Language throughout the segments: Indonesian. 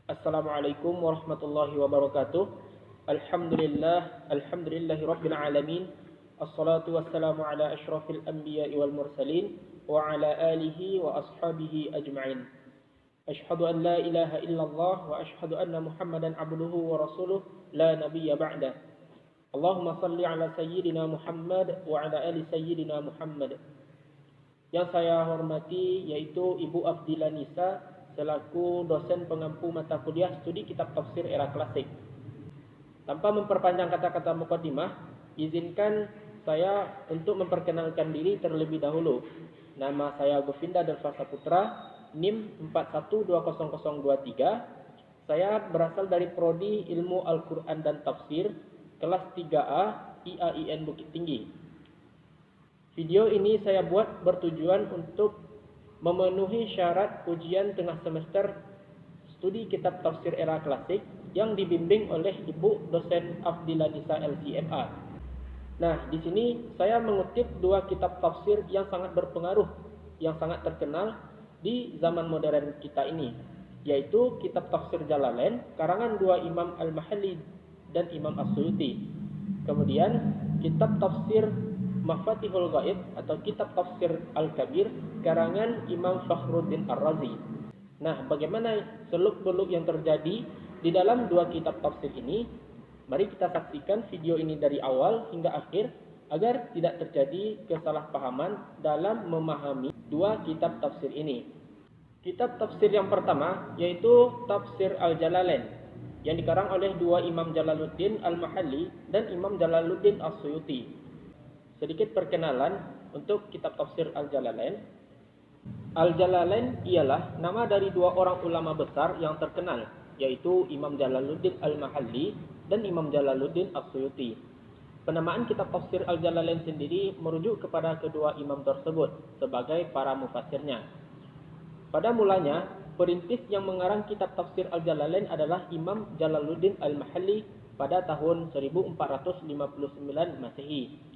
Assalamualaikum warahmatullahi wabarakatuh. Alhamdulillahi rabbil alamin. Assalatu wassalamu ala asyrafil anbiya'i wal mursalin wa ala alihi wa ashabihi ajma'in. Ashhadu an la ilaha illallah wa ashhadu anna Muhammadan abduhu wa rasuluh la nabiyya ba'da. Allahumma salli ala sayyidina Muhammad wa ala ali sayyidina Muhammad. Yang saya hormati yaitu Ibu Abdillah Nisa selaku dosen pengampu mata kuliah studi kitab tafsir era klasik. Tanpa memperpanjang kata-kata mukaddimah, izinkan saya untuk memperkenalkan diri terlebih dahulu. Nama saya Govinda Delva Saputra, NIM 41200023. Saya berasal dari Prodi Ilmu Al-Quran dan Tafsir, kelas 3A, IAIN Bukit Tinggi. Video ini saya buat bertujuan untuk memenuhi syarat ujian tengah semester studi kitab tafsir era klasik yang dibimbing oleh Ibu dosen Abdillah Nisa LCMA. Nah, di sini saya mengutip dua kitab tafsir yang sangat berpengaruh, yang sangat terkenal di zaman modern kita ini, yaitu kitab tafsir Jalalain karangan dua Imam Al-Mahalli dan Imam As-Suyuti. Kemudian kitab tafsir Mafatihul Ghaib atau kitab tafsir Al-Kabir karangan Imam Fakhruddin Ar-Razi. Nah, bagaimana seluk-beluk yang terjadi di dalam dua kitab tafsir ini? Mari kita saksikan video ini dari awal hingga akhir agar tidak terjadi kesalahpahaman dalam memahami dua kitab tafsir ini. Kitab tafsir yang pertama yaitu Tafsir Al-Jalalain yang dikarang oleh dua Imam Jalaluddin Al-Mahalli dan Imam Jalaluddin As-Suyuti. Sedikit perkenalan untuk kitab tafsir Al-Jalalain. Al-Jalalain ialah nama dari dua orang ulama besar yang terkenal, yaitu Imam Jalaluddin Al-Mahalli dan Imam Jalaluddin As-Suyuti. Penamaan kitab tafsir Al-Jalalain sendiri merujuk kepada kedua imam tersebut sebagai para mufassirnya. Pada mulanya, perintis yang mengarang kitab tafsir Al-Jalalain adalah Imam Jalaluddin Al-Mahalli pada tahun 1459 Masehi.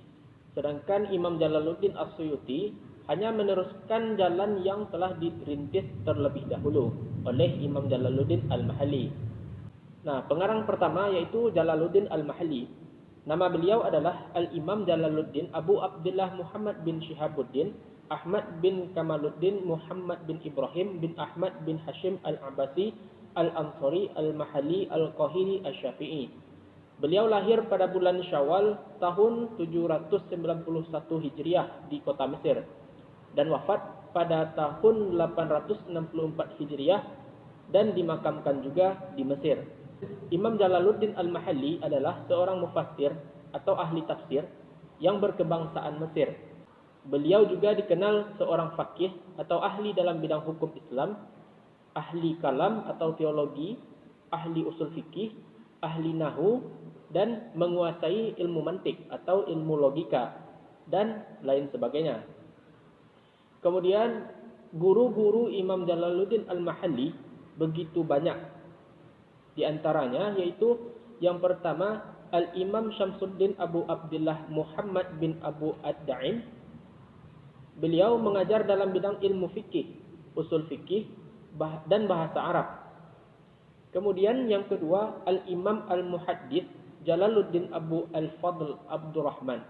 Sedangkan Imam Jalaluddin As-Suyuti hanya meneruskan jalan yang telah dirintis terlebih dahulu oleh Imam Jalaluddin Al-Mahalli. Nah, pengarang pertama yaitu Jalaluddin Al-Mahalli. Nama beliau adalah Al-Imam Jalaluddin Abu Abdullah Muhammad bin Shihabuddin Ahmad bin Kamaluddin Muhammad bin Ibrahim bin Ahmad bin Hashim Al-Abbasi Al-Ansari Al-Mahalli Al-Qahiri Al-Syafi'i. Beliau lahir pada bulan Syawal tahun 791 Hijriah di kota Mesir dan wafat pada tahun 864 Hijriah dan dimakamkan juga di Mesir. Imam Jalaluddin Al-Mahalli adalah seorang mufassir atau ahli tafsir yang berkebangsaan Mesir. Beliau juga dikenal seorang faqih atau ahli dalam bidang hukum Islam, ahli kalam atau teologi, ahli usul fikih, ahli nahu, dan menguasai ilmu mantik atau ilmu logika dan lain sebagainya. Kemudian guru-guru Imam Jalaluddin Al-Mahalli begitu banyak. Di antaranya yaitu yang pertama Al-Imam Syamsuddin Abu Abdullah Muhammad bin Abu Ad-Da'im. Beliau mengajar dalam bidang ilmu fikih, usul fikih dan bahasa Arab. Kemudian yang kedua Al-Imam Al-Muhaddits Jalaluddin Abu Al-Fadl Abdurrahman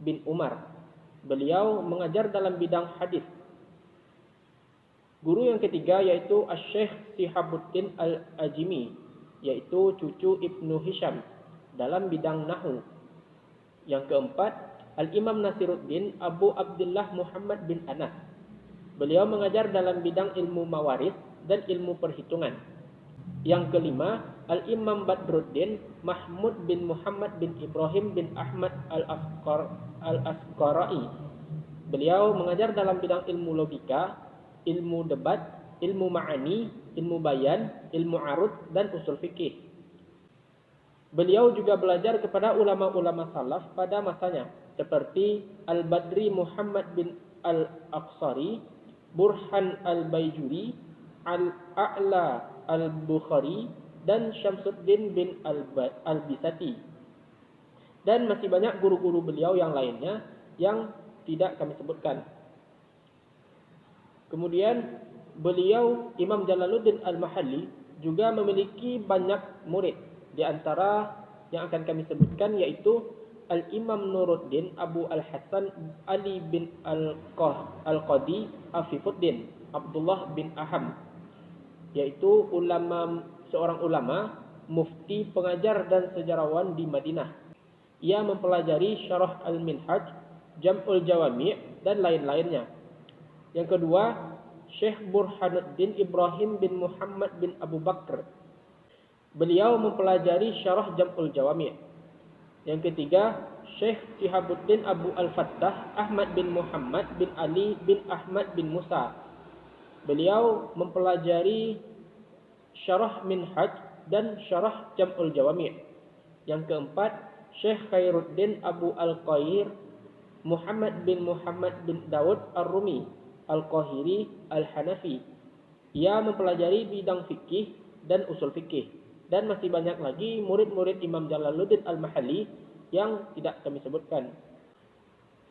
bin Umar. Beliau mengajar dalam bidang hadis. Guru yang ketiga yaitu Asy-Syaikh Shihabuddin Al-Ajmi, yaitu cucu Ibnu Hisham dalam bidang nahwu. Yang keempat Al-Imam Nasiruddin Abu Abdullah Muhammad bin Anas. Beliau mengajar dalam bidang ilmu mawaris dan ilmu perhitungan. Yang kelima, Al-Imam Badruddin Mahmud bin Muhammad bin Ibrahim bin Ahmad Al-Asqarai. Beliau mengajar dalam bidang ilmu logika, ilmu debat, ilmu ma'ani, ilmu bayan, ilmu arud, dan usul fikih. Beliau juga belajar kepada ulama-ulama salaf pada masanya, seperti Al-Badri Muhammad bin Al-Aqsari, Burhan Al-Baijuri, Al-A'la Al-Bukhari, dan Syamsuddin bin Al-Bisati. Dan masih banyak guru-guru beliau yang lainnya yang tidak kami sebutkan. Kemudian beliau Imam Jalaluddin Al-Mahalli juga memiliki banyak murid. Di antara yang akan kami sebutkan yaitu Al-Imam Nuruddin Abu Al-Hasan Ali bin Al-Qadi Afifuddin Abdullah bin Aham, yaitu seorang ulama, mufti, pengajar dan sejarawan di Madinah. Ia mempelajari Syarah Al-Minhaj, Jam'ul Jawami' dan lain-lainnya. Yang kedua, Syekh Burhanuddin Ibrahim bin Muhammad bin Abu Bakr. Beliau mempelajari Syarah Jam'ul Jawami'. Yang ketiga, Syekh Shihabuddin Abu Al-Fattah Ahmad bin Muhammad bin Ali bin Ahmad bin Musa. Beliau mempelajari Syarah Minhaj dan Syarah Jam'ul Jawami'. Yang keempat, Syekh Khairuddin Abu Al-Qair Muhammad bin Daud Ar-Rumi Al-Qahiri Al-Hanafi. Ia mempelajari bidang fikih dan usul fikih. Dan masih banyak lagi murid-murid Imam Jalaluddin Al-Mahalli yang tidak kami sebutkan.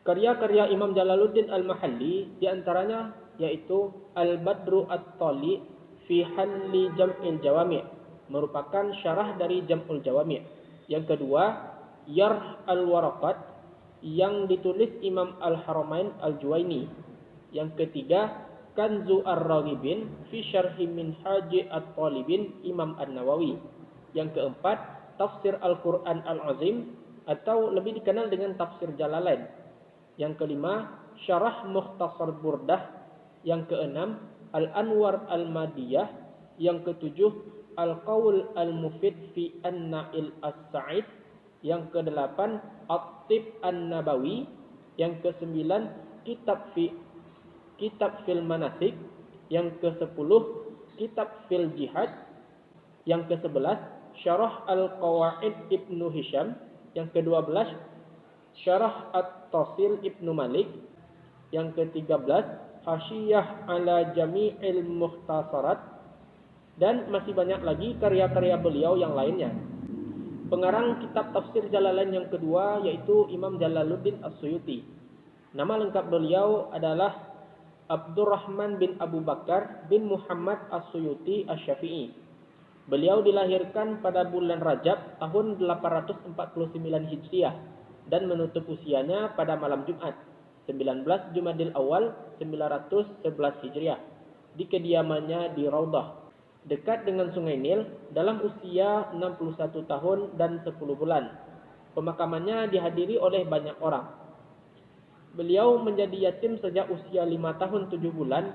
Karya-karya Imam Jalaluddin Al-Mahalli diantaranya yaitu Al-Badru At-Tali fi Halli Jam'il Jawami', merupakan syarah dari Jam'ul Jawami'. Yang kedua, Yarh Al-Waraqat yang ditulis Imam Al-Haramain Al-Juwaini. Yang ketiga, Kanzu Ar-Raghibin fi Syarhi Minhaji At-Talibin Imam An-Nawawi. Yang keempat, Tafsir Al-Quran Al-Azim atau lebih dikenal dengan Tafsir Jalalain. Yang kelima, Syarah Mukhtasar Burdah. Yang keenam, Al-Anwar Al-Madiyah. Yang ketujuh, Al-Qawl Al-Mufid fi An-Na'il As-Sa'id. Yang kedelapan, At-Tib An-Nabawi. Yang kesembilan, Kitab fil Manasik. Yang ke-10, Kitab fil Jihad. Yang ke-11, Syarah Al-Qawaid Ibnu Hisham. Yang ke-12, Syarah At-Tasil Ibnu Malik. Yang ke-13, Hasyiyah ala Jami'il Mukhtasarat. Dan masih banyak lagi karya-karya beliau yang lainnya. Pengarang kitab Tafsir Jalalain yang kedua yaitu Imam Jalaluddin As-Suyuti. Nama lengkap beliau adalah Abdurrahman bin Abu Bakar bin Muhammad As-Suyuti Asy-Syafi'i. Beliau dilahirkan pada bulan Rajab tahun 849 Hijriah dan menutup usianya pada malam Jumat 19 Jumadil Awal 911 Hijriah di kediamannya di Raudah dekat dengan Sungai Nil dalam usia 61 tahun dan 10 bulan. Pemakamannya dihadiri oleh banyak orang. Beliau menjadi yatim sejak usia 5 tahun 7 bulan.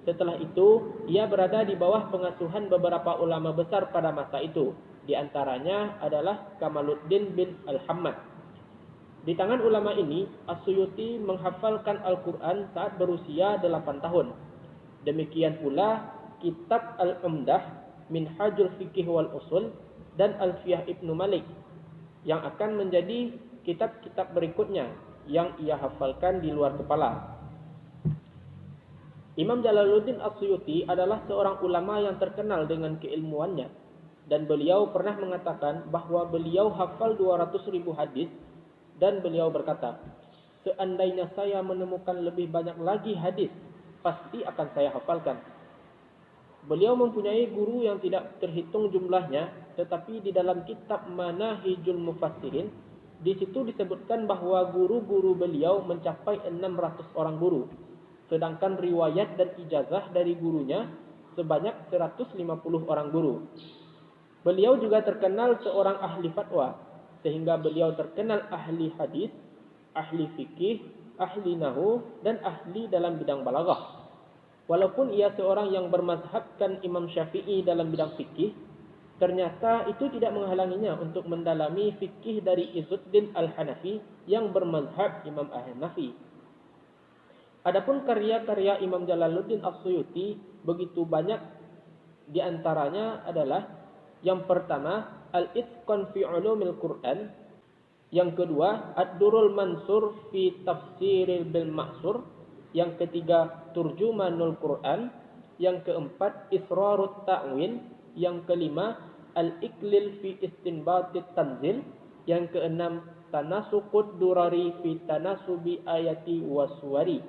Setelah itu, ia berada di bawah pengasuhan beberapa ulama besar pada masa itu. Di antaranya adalah Kamaluddin bin Al-Hammad. Di tangan ulama ini, As-Suyuti menghafalkan Al-Quran saat berusia 8 tahun. Demikian pula Kitab Al-Umdah, Minhajul Fiqh wal Usul, dan Alfiyah Ibnu Malik, yang akan menjadi kitab-kitab berikutnya yang ia hafalkan di luar kepala. Imam Jalaluddin As-Suyuti adalah seorang ulama yang terkenal dengan keilmuannya, dan beliau pernah mengatakan bahwa beliau hafal 200.000 hadis, dan beliau berkata, seandainya saya menemukan lebih banyak lagi hadis, pasti akan saya hafalkan. Beliau mempunyai guru yang tidak terhitung jumlahnya, tetapi di dalam kitab Manahijul Mufassirin, di situ disebutkan bahwa guru-guru beliau mencapai 600 orang guru. Sedangkan riwayat dan ijazah dari gurunya sebanyak 150 orang guru. Beliau juga terkenal seorang ahli fatwa, sehingga beliau terkenal ahli hadis, ahli fikih, ahli nahu, dan ahli dalam bidang balaghah. Walaupun ia seorang yang bermazhabkan Imam Syafi'i dalam bidang fikih, ternyata itu tidak menghalanginya untuk mendalami fikih dari Izzuddin Al-Hanafi yang bermazhab Imam Hanafi. Adapun karya-karya Imam Jalaluddin As-Suyuti begitu banyak, di antaranya adalah yang pertama Al-Itqan fi Ulumil Quran, yang kedua Ad-Durrul Mansur fi Tafsiril Bil Ma'sur, yang ketiga Turjumanul Quran, yang keempat Israrut Ta'wil, yang kelima Al-Iqlil fi Istinbatit Tanzil, yang keenam Tanasuqud Durari fi Tanasubi Ayati Waswari,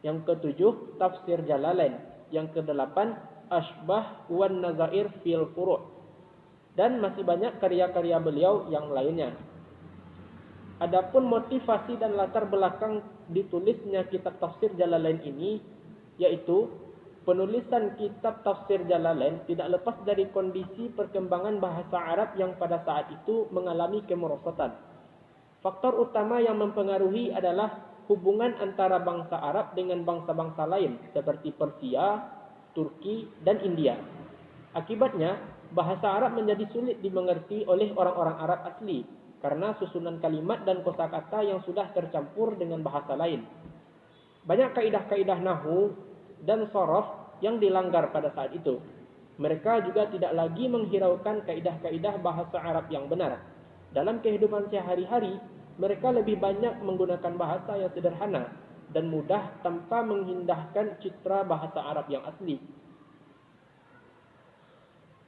yang ketujuh Tafsir Jalalain, yang kedelapan Ashbah wan Nazair fil Furu', dan masih banyak karya-karya beliau yang lainnya. Adapun motivasi dan latar belakang ditulisnya kitab tafsir Jalalain ini, yaitu penulisan kitab tafsir Jalalain tidak lepas dari kondisi perkembangan bahasa Arab yang pada saat itu mengalami kemerosotan. Faktor utama yang mempengaruhi adalah hubungan antara bangsa Arab dengan bangsa-bangsa lain seperti Persia, Turki, dan India. Akibatnya, bahasa Arab menjadi sulit dimengerti oleh orang-orang Arab asli karena susunan kalimat dan kosakata yang sudah tercampur dengan bahasa lain. Banyak kaidah-kaidah nahwu dan sorof yang dilanggar pada saat itu. Mereka juga tidak lagi menghiraukan kaidah-kaidah bahasa Arab yang benar. Dalam kehidupan sehari-hari, mereka lebih banyak menggunakan bahasa yang sederhana dan mudah tanpa mengindahkan citra bahasa Arab yang asli.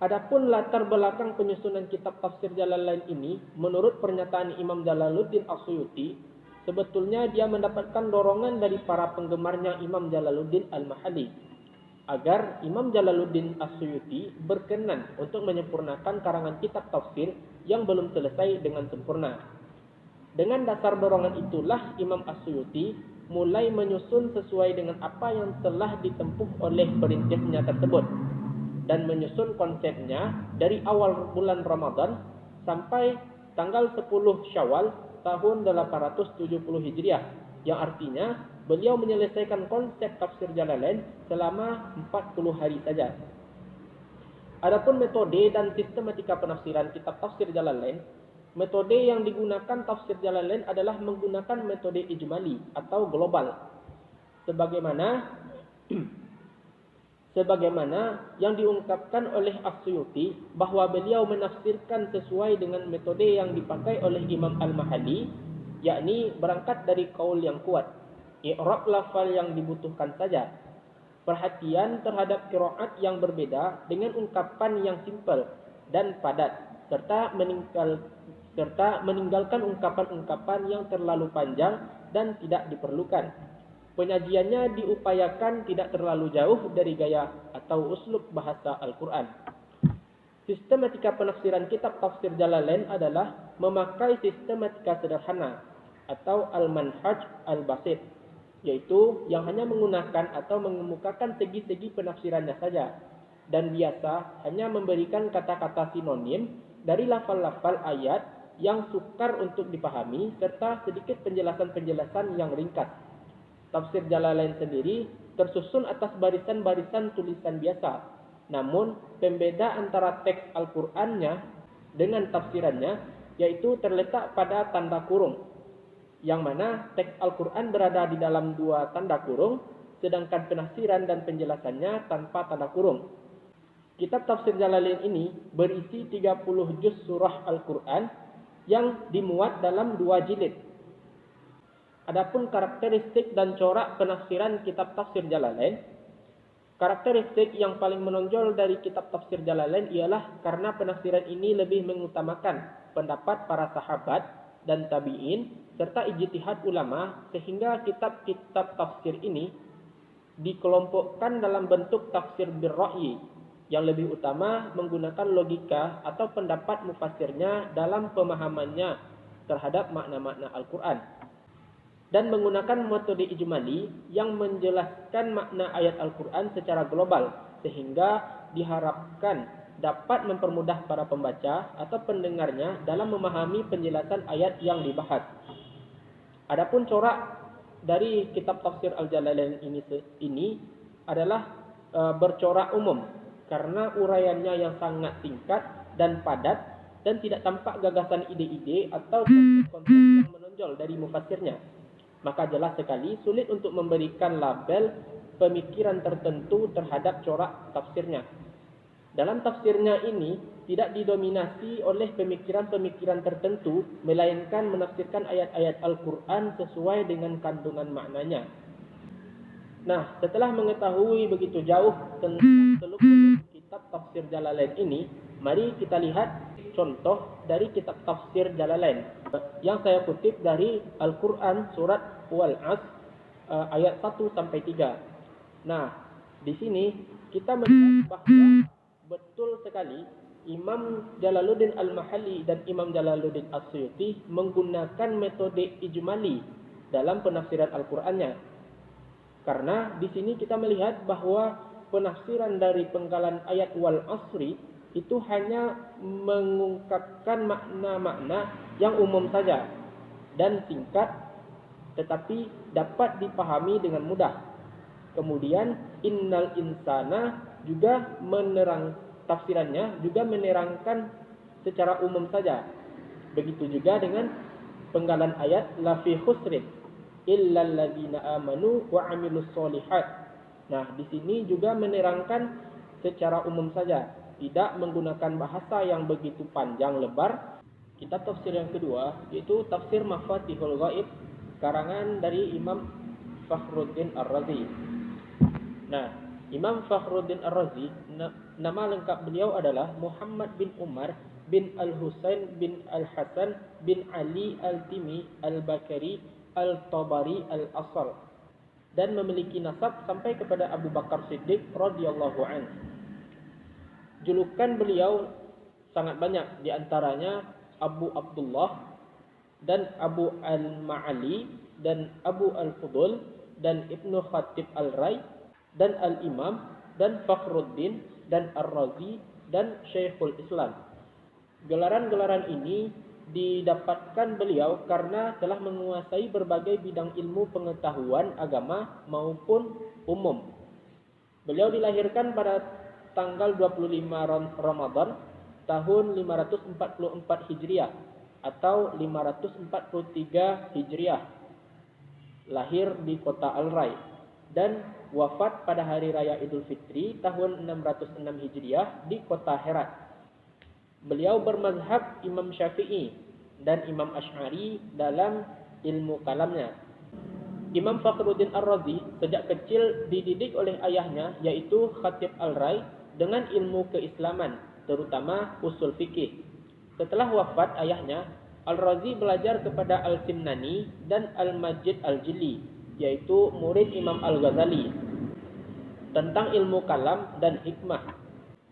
Adapun latar belakang penyusunan kitab tafsir Jalalain ini, menurut pernyataan Imam Jalaluddin As-Suyuti, sebetulnya dia mendapatkan dorongan dari para penggemarnya Imam Jalaluddin Al-Mahalli agar Imam Jalaluddin As-Suyuti berkenan untuk menyempurnakan karangan kitab tafsir yang belum selesai dengan sempurna. Dengan dasar dorongan itulah Imam As-Suyuti mulai menyusun sesuai dengan apa yang telah ditempuh oleh perintisnya tersebut, dan menyusun konsepnya dari awal bulan Ramadan sampai tanggal 10 Syawal tahun 870 Hijriah, yang artinya beliau menyelesaikan konsep tafsir Jalalain selama 40 hari saja. Adapun metode dan sistematika penafsiran kitab tafsir Jalalain, metode yang digunakan tafsir Jalalain adalah menggunakan metode ijmali atau global. Sebagaimana yang diungkapkan oleh As-Suyuti bahwa beliau menafsirkan sesuai dengan metode yang dipakai oleh Imam Al-Mahalli, yakni berangkat dari qaul yang kuat, i'rab lafal yang dibutuhkan saja, perhatian terhadap qiraat yang berbeda dengan ungkapan yang simpel dan padat, serta meninggalkan ungkapan-ungkapan yang terlalu panjang dan tidak diperlukan. Penyajiannya diupayakan tidak terlalu jauh dari gaya atau uslub bahasa Al-Quran. Sistematika penafsiran kitab tafsir Jalalain adalah memakai sistematika sederhana atau al-manhaj al-basit, yaitu yang hanya menggunakan atau mengemukakan segi-segi penafsirannya saja, dan biasa hanya memberikan kata-kata sinonim dari lafal-lafal ayat yang sukar untuk dipahami, serta sedikit penjelasan-penjelasan yang ringkas. Tafsir Jalalain sendiri tersusun atas barisan-barisan tulisan biasa. Namun, pembeda antara teks Al-Qur'annya dengan tafsirannya yaitu terletak pada tanda kurung, yang mana teks Al-Qur'an berada di dalam dua tanda kurung, sedangkan penafsiran dan penjelasannya tanpa tanda kurung. Kitab tafsir Jalalain ini berisi 30 juz surah Al-Qur'an yang dimuat dalam 2 jilid. Adapun karakteristik dan corak penafsiran kitab tafsir Jalalain, karakteristik yang paling menonjol dari kitab tafsir Jalalain ialah karena penafsiran ini lebih mengutamakan pendapat para sahabat dan tabi'in serta ijtihad ulama, sehingga kitab-kitab tafsir ini dikelompokkan dalam bentuk tafsir birra'yi yang lebih utama menggunakan logika atau pendapat mufassirnya dalam pemahamannya terhadap makna-makna Al-Quran, dan menggunakan metode ijmali yang menjelaskan makna ayat Al-Quran secara global, sehingga diharapkan dapat mempermudah para pembaca atau pendengarnya dalam memahami penjelasan ayat yang dibahas. Adapun corak dari kitab tafsir Al-Jalalain ini adalah bercorak umum, karena uraiannya yang sangat singkat dan padat, dan tidak tampak gagasan ide-ide atau konsep-konsep yang menonjol dari mufassirnya. Maka jelas sekali sulit untuk memberikan label pemikiran tertentu terhadap corak tafsirnya. Dalam tafsirnya ini tidak didominasi oleh pemikiran-pemikiran tertentu, melainkan menafsirkan ayat-ayat Al-Quran sesuai dengan kandungan maknanya. Nah, setelah mengetahui begitu jauh tentang seluk-beluk kitab tafsir Jalalain ini, mari kita lihat contoh dari kitab tafsir Jalalain yang saya kutip dari Al-Quran surat Wal-As ayat 1-3. Nah, Di sini kita melihat bahwa betul sekali Imam Jalaluddin Al-Mahalli dan Imam Jalaluddin As-Suyuti menggunakan metode ijmali dalam penafsiran Al-Qur'annya. Karena di sini kita melihat bahwa penafsiran dari penggalan ayat wal asri itu hanya mengungkapkan makna-makna yang umum saja dan singkat, tetapi dapat dipahami dengan mudah. Kemudian innal insana juga tafsirannya juga menerangkan secara umum saja. Begitu juga dengan penggalan ayat la fi khusrin illal ladzina amanu wa amilus solihat. Nah, di sini juga menerangkan secara umum saja, tidak menggunakan bahasa yang begitu panjang lebar. Kitab tafsir yang kedua yaitu Tafsir Mafatihul Ghaib karangan dari Imam Fakhruddin Ar-Razi. Nah, Imam Fakhruddin Ar-Razi, nama lengkap beliau adalah Muhammad bin Umar bin Al-Husain bin Al-Hasan bin Ali Al-Timi Al-Bakari Al-Tabari Al-Asal, dan memiliki nasab sampai kepada Abu Bakar Siddiq radhiyallahu anhu. Julukan beliau sangat banyak, di antaranya Abu Abdullah dan Abu Al-Ma'ali dan Abu Al-Fudul dan Ibnu Khatib Al-Rai dan Al-Imam dan Fakhruddin dan Ar-Razi dan Syekhul Islam. Gelaran-gelaran ini didapatkan beliau karena telah menguasai berbagai bidang ilmu pengetahuan agama maupun umum. Beliau dilahirkan pada tanggal 25 Ramadan tahun 544 Hijriah atau 543 Hijriah. Lahir di kota Al-Rai dan wafat pada hari raya Idul Fitri tahun 606 Hijriah di kota Herat. Beliau bermazhab Imam Syafi'i dan Imam Asy'ari dalam ilmu kalamnya. Imam Fakhruddin Ar-Razi sejak kecil dididik oleh ayahnya yaitu Khatib Al-Rai dengan ilmu keislaman, terutama usul fikih. Setelah wafat ayahnya, Al-Razi belajar kepada Al-Simnani dan Al-Majid Al-Jili, yaitu murid Imam Al-Ghazali, tentang ilmu kalam dan hikmah.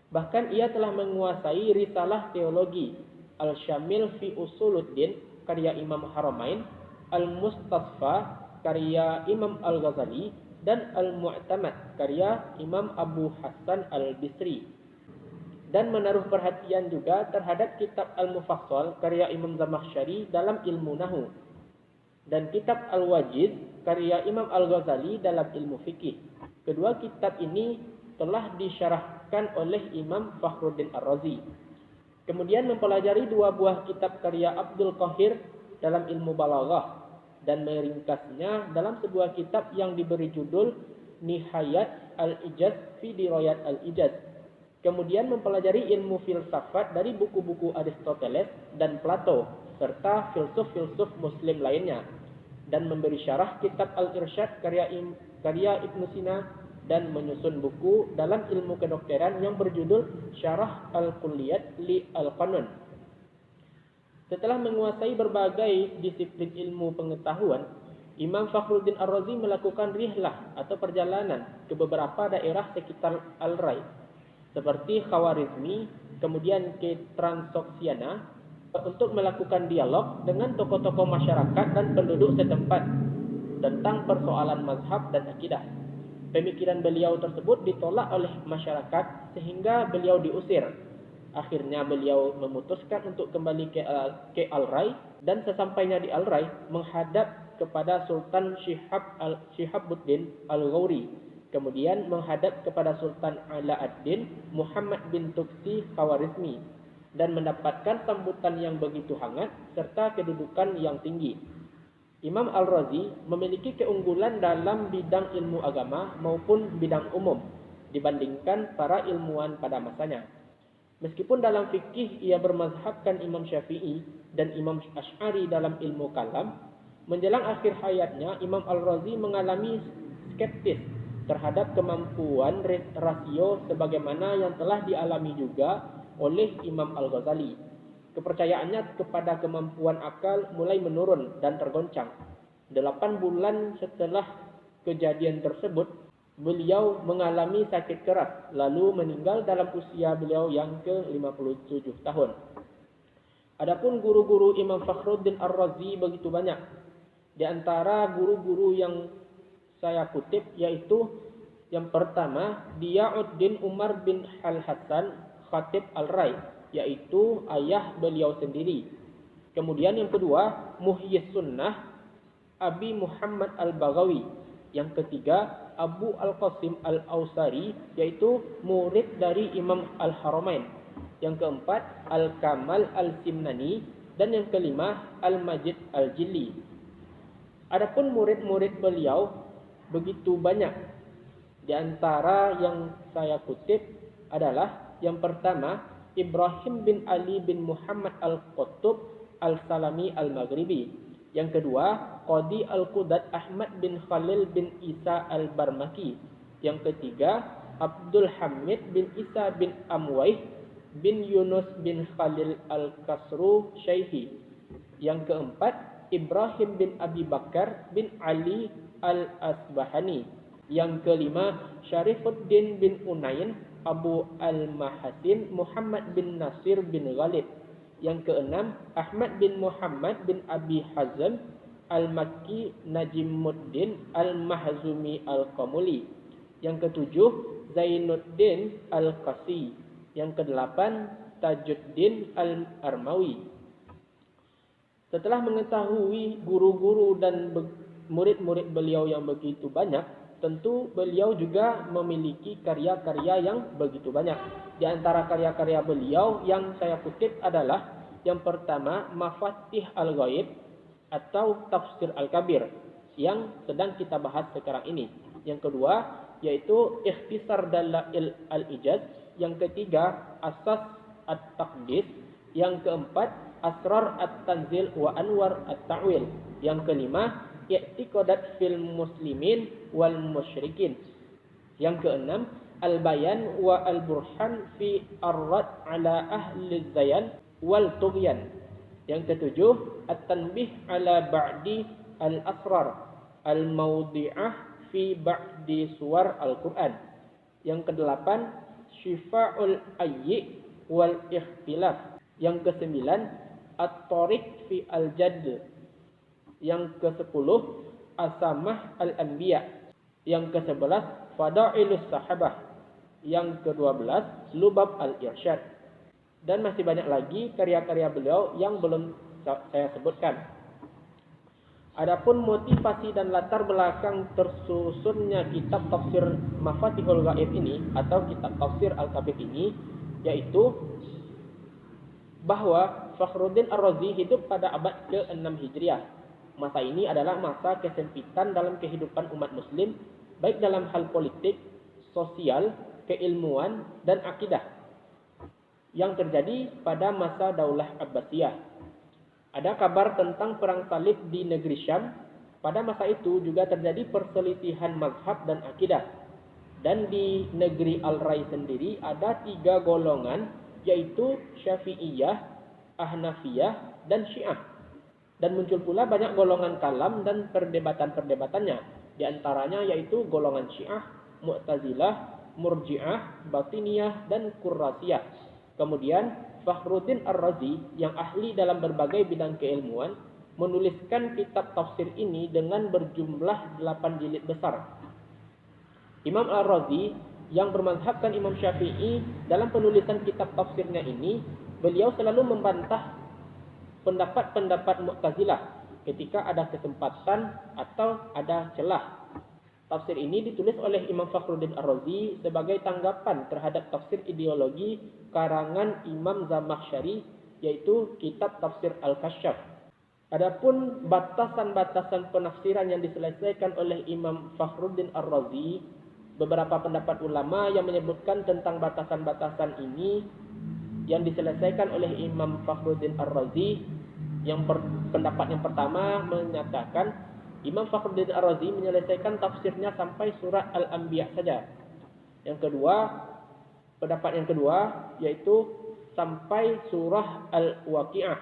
Bahkan ia telah menguasai risalah teologi Al-Syamil fi Usuluddin karya Imam Haramain, Al-Mustasfa karya Imam Al-Ghazali, dan Al-Mu'tamad karya Imam Abu Hasan Al-Bisri. Dan menaruh perhatian juga terhadap kitab Al-Mufassal karya Imam Zamakhsyari dalam ilmu nahu, dan kitab Al-Wajiz karya Imam Al-Ghazali dalam ilmu fikih. Kedua kitab ini telah disyarahkan oleh Imam Fakhruddin Ar-Razi. Kemudian mempelajari dua buah kitab karya Abdul Qahir dalam ilmu balaghah dan meringkasnya dalam sebuah kitab yang diberi judul Nihayat Al-Ijaz fi Dirayat Al-Ijaz. Kemudian mempelajari ilmu filsafat dari buku-buku Aristoteles dan Plato serta filsuf-filsuf muslim lainnya, dan memberi syarah kitab Al-Irsyad karya Ibnu Sina, dan menyusun buku dalam ilmu kedokteran yang berjudul Syarah Al-Kulliyat li Al-Qanun. Setelah menguasai berbagai disiplin ilmu pengetahuan, Imam Fakhruddin Ar-Razi melakukan rihlah atau perjalanan ke beberapa daerah sekitar Al-Rai, seperti Khawarizmi, kemudian ke Transoksiana, untuk melakukan dialog dengan tokoh-tokoh masyarakat dan penduduk setempat tentang persoalan mazhab dan akidah. Pemikiran beliau tersebut ditolak oleh masyarakat sehingga beliau diusir. Akhirnya beliau memutuskan untuk kembali ke Al-Rai, dan sesampainya di Al-Rai menghadap kepada Sultan Shihabuddin Al-Ghauri, kemudian menghadap kepada Sultan Ala ad-Din Muhammad bin Tuksi Khawarizmi, dan mendapatkan sambutan yang begitu hangat serta kedudukan yang tinggi. Imam Al-Razi memiliki keunggulan dalam bidang ilmu agama maupun bidang umum dibandingkan para ilmuwan pada masanya. Meskipun dalam fikih ia bermazhabkan Imam Syafi'i dan Imam Asy'ari dalam ilmu kalam, menjelang akhir hayatnya Imam Al-Razi mengalami skeptis terhadap kemampuan rasio sebagaimana yang telah dialami juga oleh Imam Al-Ghazali. Kepercayaannya kepada kemampuan akal mulai menurun dan tergoncang. 8 bulan setelah kejadian tersebut, beliau mengalami sakit keras lalu meninggal dalam usia beliau yang ke-57 tahun. Adapun guru-guru Imam Fakhruddin Ar-Razi begitu banyak. Di antara guru-guru yang saya kutip yaitu yang pertama Diyauddin Umar bin Al-Hasan Khatib Al-Rai, yaitu ayah beliau sendiri. Kemudian yang kedua Muhyis Sunnah Abi Muhammad Al-Baghawi. Yang ketiga Abu Al-Qasim Al-Ausari, yaitu murid dari Imam Al-Haramain. Yang keempat Al-Kamal Al-Simnani, dan yang kelima Al-Majid Al-Jilli. Adapun murid-murid beliau begitu banyak. Di antara yang saya kutip adalah yang pertama Ibrahim bin Ali bin Muhammad Al-Qutub Al-Salami Al-Maghribi. Yang kedua Qadi Al-Qudat Ahmad bin Khalil bin Isa Al-Barmaki. Yang ketiga Abdul Hamid bin Isa bin Amwaih bin Yunus bin Khalil Al-Kasru Syaihi. Yang keempat Ibrahim bin Abi Bakar bin Ali Al-Asbahani. Yang kelima Syarifuddin bin Unayn Abu Al-Mahasin Muhammad bin Nasir bin Ghalib. Yang keenam Ahmad bin Muhammad bin Abi Hazm Al-Makki Najimuddin Al-Mahzumi Al-Qamuli. Yang ketujuh Zainuddin Al-Qasi. Yang kedelapan Tajuddin Al-Armawi. Setelah mengetahui guru-guru dan murid-murid beliau yang begitu banyak, tentu beliau juga memiliki karya-karya yang begitu banyak. Di antara karya-karya beliau yang saya kutip adalah yang pertama Mafatih Al-Ghaib atau Tafsir Al-Kabir yang sedang kita bahas sekarang ini. Yang kedua yaitu Ikhtisar Dalail Al-Ijaz. Yang ketiga Asas At-Taqdis. Yang keempat Asrar At-Tanzil wa Anwar At-Ta'wil. Yang kelima I'tiqadat fil Muslimin wal Musyrikin. Yang keenam Al-Bayan wa Al-Burhan fi Ar-Rad ala Ahli Zayan wal Tughyan. Yang ketujuh At-Tanbih ala Ba'di Al-Asrar Al-Mawdi'ah fi Ba'di Suwar Al-Quran. Yang kedelapan Syifa'ul Ayyi wal Ikhtilaf. Yang kesembilan At-Tariq fi Al-Jadd. Yang kesepuluh Asamah Al-Anbiya. Yang kesebelas Fadailus Sahabah. Yang ke-12 Lubab Al-Irsyad. Dan masih banyak lagi karya-karya beliau yang belum saya sebutkan. Adapun motivasi dan latar belakang tersusunnya kitab tafsir Mafatihul Ghaib ini atau kitab tafsir Al-Kabir ini yaitu bahwa Fakhruddin Ar-Razi hidup pada abad ke-6 Hijriah. Masa ini adalah masa kesempitan dalam kehidupan umat muslim baik dalam hal politik, sosial, keilmuan, dan akidah yang terjadi pada masa Daulah Abbasiyah. Ada kabar tentang perang salib di negeri Syam. Pada masa itu juga terjadi perselisihan mazhab dan akidah. Dan di negeri Al-Rai sendiri ada 3 golongan, yaitu Syafi'iyah, Ahnafiyah, dan Syiah. Dan muncul pula banyak golongan kalam dan perdebatan-perdebatannya. Di antaranya yaitu golongan Syiah, Mu'tazilah, Murji'ah, Batiniyah, dan Qurrasiyah. Kemudian Fakhruddin Ar-Razi yang ahli dalam berbagai bidang keilmuan menuliskan kitab tafsir ini dengan berjumlah 8 jilid besar. Imam Ar-Razi yang bermazhabkan Imam Syafi'i dalam penulisan kitab tafsirnya ini, beliau selalu membantah pendapat-pendapat Mu'tazilah ketika ada kesempatan atau ada celah. Tafsir ini ditulis oleh Imam Fakhruddin Ar-Razi sebagai tanggapan terhadap tafsir ideologi karangan Imam Zamakhsyari, yaitu kitab Tafsir Al-Kasyaf. Adapun batasan-batasan penafsiran yang diselesaikan oleh Imam Fakhruddin Ar-Razi, beberapa pendapat ulama yang menyebutkan tentang batasan-batasan ini yang diselesaikan oleh Imam Fakhruddin Ar-Razi. Pendapat yang pertama menyatakan Imam Fakhruddin Ar-Razi menyelesaikan tafsirnya sampai surat Al-Anbiya saja. Pendapat yang kedua yaitu sampai surah Al-Waqi'ah.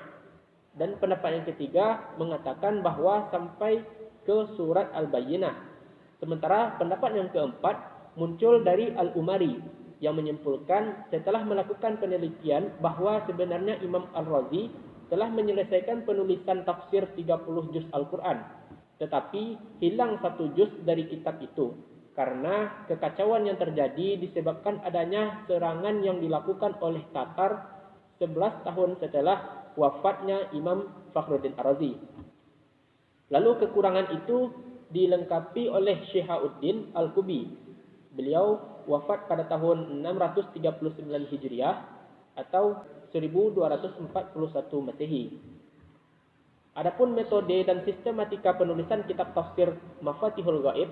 Dan pendapat yang ketiga mengatakan bahwa sampai ke surat Al-Bayyinah. Sementara pendapat yang keempat muncul dari Al-Umari yang menyimpulkan setelah melakukan penelitian bahwa sebenarnya Imam Al-Razi telah menyelesaikan penulisan tafsir 30 juz Al-Quran, tetapi hilang 1 juz dari kitab itu karena kekacauan yang terjadi disebabkan adanya serangan yang dilakukan oleh Tatar 11 tahun setelah wafatnya Imam Fakhruddin Ar-Razi. Lalu kekurangan itu dilengkapi oleh Syihabuddin Al-Kubi. Beliau wafat pada tahun 639 Hijriah atau 1241 Masehi. Adapun metode dan sistematika penulisan kitab tafsir Mafatihul Ghaib,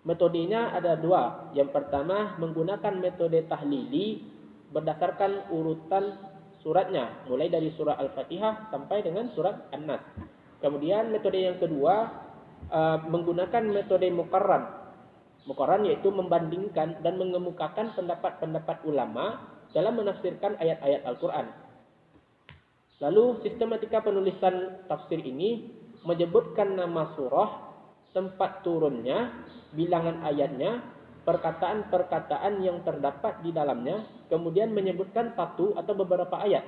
metodenya ada dua. Yang pertama menggunakan metode tahlili berdasarkan urutan suratnya, mulai dari surah Al-Fatihah sampai dengan surat An-Nas. Kemudian metode yang kedua menggunakan metode muqarran. Muqarran yaitu membandingkan dan mengemukakan pendapat-pendapat ulama dalam menafsirkan ayat-ayat Al-Quran. Lalu sistematika penulisan tafsir ini menyebutkan nama surah, tempat turunnya, bilangan ayatnya, perkataan-perkataan yang terdapat di dalamnya, kemudian menyebutkan satu atau beberapa ayat,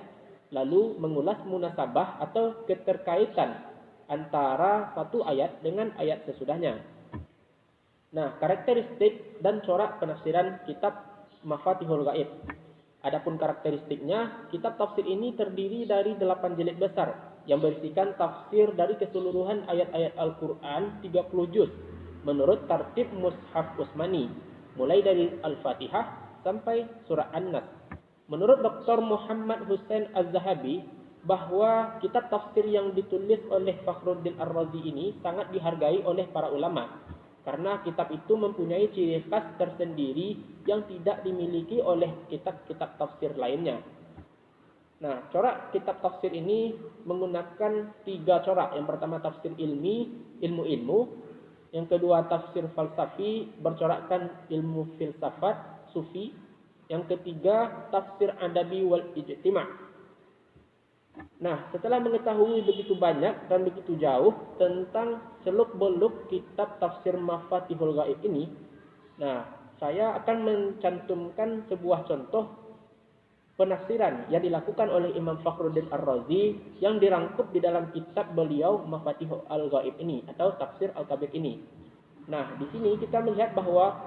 lalu mengulas munasabah atau keterkaitan antara satu ayat dengan ayat sesudahnya. Nah, karakteristik dan corak penafsiran kitab Mafatihul Ghaib. Adapun karakteristiknya, kitab tafsir ini terdiri dari 8 jilid besar yang berisikan tafsir dari keseluruhan ayat-ayat Al-Quran 30 juz menurut tartib Mushaf Utsmani, mulai dari Al-Fatihah sampai surah An-Nas. Menurut Dr. Muhammad Hussein Az-Zahabi, bahwa kitab tafsir yang ditulis oleh Fakhruddin Ar-Razi ini sangat dihargai oleh para ulama karena kitab itu mempunyai ciri khas tersendiri yang tidak dimiliki oleh kitab-kitab tafsir lainnya. Nah, corak kitab tafsir ini menggunakan 3 corak. Yang pertama tafsir ilmu-ilmu. Yang kedua tafsir falsafi bercorakkan ilmu filsafat, sufi. Yang ketiga tafsir adabi wal ijtima'. Nah, setelah mengetahui begitu banyak dan begitu jauh tentang seluk-beluk kitab tafsir Mafatihul Ghaib ini, nah, saya akan mencantumkan sebuah contoh penafsiran yang dilakukan oleh Imam Fakhruddin Ar-Razi yang dirangkup di dalam kitab beliau Mafatihul Ghaib ini atau Tafsir Al-Kabir ini. Nah, di sini kita melihat bahwa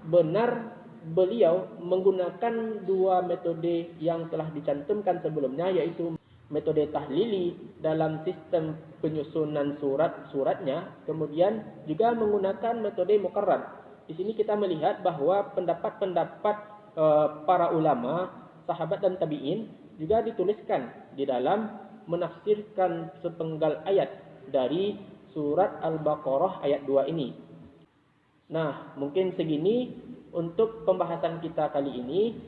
benar beliau menggunakan 2 metode yang telah dicantumkan sebelumnya, yaitu metode tahlili dalam sistem penyusunan surat-suratnya, kemudian juga menggunakan metode muqarran. Di sini kita melihat bahwa pendapat-pendapat para ulama, sahabat dan tabi'in juga dituliskan di dalam menafsirkan sepenggal ayat dari surat Al-Baqarah ayat 2 ini. Nah, mungkin segini untuk pembahasan kita kali ini.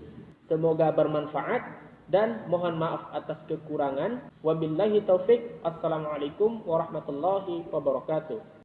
Semoga bermanfaat. Dan mohon maaf atas kekurangan. Wabillahi taufik. Assalamualaikum warahmatullahi wabarakatuh.